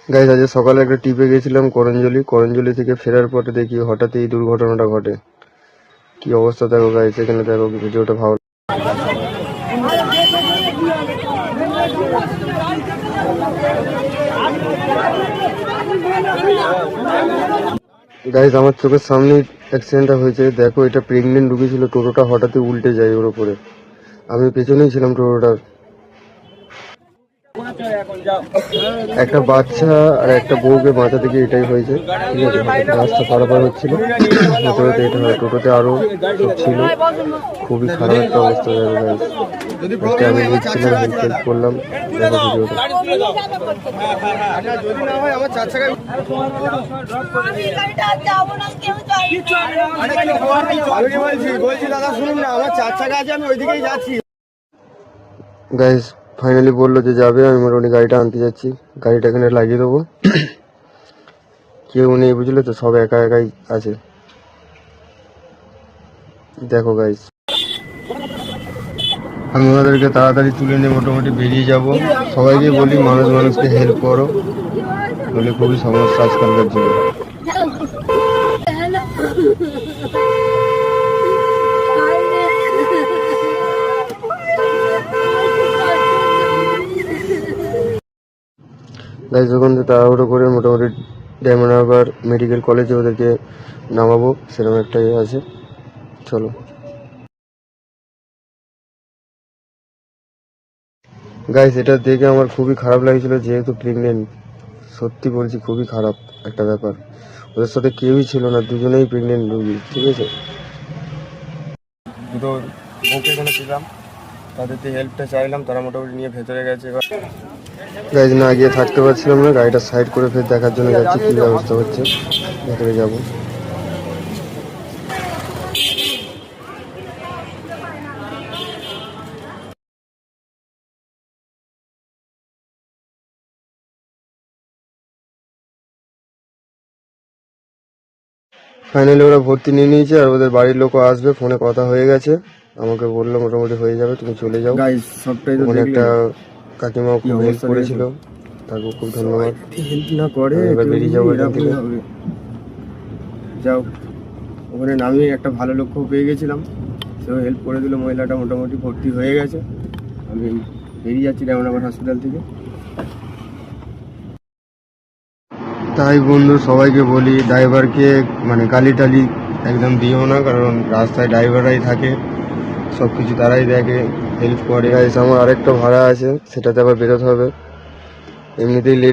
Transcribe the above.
Guys আজ সকালে একটা ট্রিপে গেছিলাম করঞ্জলি থেকে ফেরার পরে দেখি হঠাৎ এই দুর্ঘটনাটা ঘটে। কি অবস্থা দেখো গাইস, এখানে দেখো ভিডিওটা ভালো। গাইস আমার চোখের সামনে অ্যাক্সিডেন্টটা হয়েছে। দেখো এটা প্রেগনেন্ট রুগী ছিল, টোটোটা হঠাৎই উল্টে যায় ওর উপরে। আমি পেছনেই ছিলাম টোটোটার। একটা বাচ্চা আর একটা বউকে বাঁচা থেকে এটাই হয়েছে। ঠিক আছে, রাস্তা পারাপার হচ্ছিল, টোটোতে এটা হয়। টোটোতে আরো ছিল, খুবই খারাপ একটা অবস্থা। আমি দেখছিলাম, হেল্প করলাম। দেখো ভিডিওটা। গাইস ফাইনালি বললো যে যাবে, আমি মোটামুটি গাড়িটা আনতে যাচ্ছি। গাড়িটা এখানে লাগিয়ে দেবো। কেউ নেই বুঝলে তো, সব একা একাই আছে। দেখো গাইস, আমি ওনাদেরকে তাড়াতাড়ি তুলে নিয়ে মোটামুটি বেরিয়ে যাব। সবাইকে বলি মানুষকে হেল্প করো, বলে খুবই সমস্যা আজকালকার জীবনে। গাইস যখন তাড়াহুড়ো করে মোটামুটি ডায়মন্ড হারবার মেডিকেল কলেজে ওদেরকে নামাবো, সেরকম একটা আছে। চলো গাইস, এটা দেখে আমার খুবই খারাপ লাগছিল, যেহেতু প্রেগনেন্ট। সত্যি বলছি, খুবই খারাপ একটা ব্যাপার। ওদের সাথে কেউই ছিল না, দুজনেই প্রেগনেন্ট রুগী। ঠিক আছে, দুটো বউকে এখানে ছিলাম, তাদেরকে হেল্পটা চাইলাম, তারা মোটামুটি নিয়ে ভেতরে গেছে। এবার গাইজ না গিয়ে থাকতে পারছিলাম না, গাড়িটা সাইড করে ফের দেখার জন্য যাচ্ছি কী ব্যবস্থা হচ্ছে। ভেতরে যাবো। ফাইনালি ওরা ভর্তি নিয়ে নিয়েছে, আর ওদের বাড়ির লোকও আসবে, ফোনে কথা হয়ে গেছে। আমাকে বললো মোটামুটি হয়ে যাবে, তুমি চলে যাও। ওখানে একটা কাকিমাও খুব হেল্প করেছিল, তারপর খুব ধন্যবাদ। হেল্প না করে এবার বেরিয়ে যাবো এখান থেকে। যাও, ওখানে নামিয়ে একটা ভালো লক্ষ্য পেয়ে গেছিলাম, সেও হেল্প করে দিল। মহিলাটা মোটামুটি ভর্তি হয়ে গেছে। আমি বেরিয়ে যাচ্ছি ডায়মন্ড হসপিটাল থেকে। তাই বন্ধু সবাইকে বলি, ড্রাইভারকে মানে গালি টালি একদম দিও না, কারণ রাস্তায় ড্রাইভাররাই থাকে, সব কিছু তারাই দেখে, হেল্প করে। আমার আরেকটা ভাড়া আছে, সেটাতে আবার বেরোতে হবে। এমনিতেই লেট।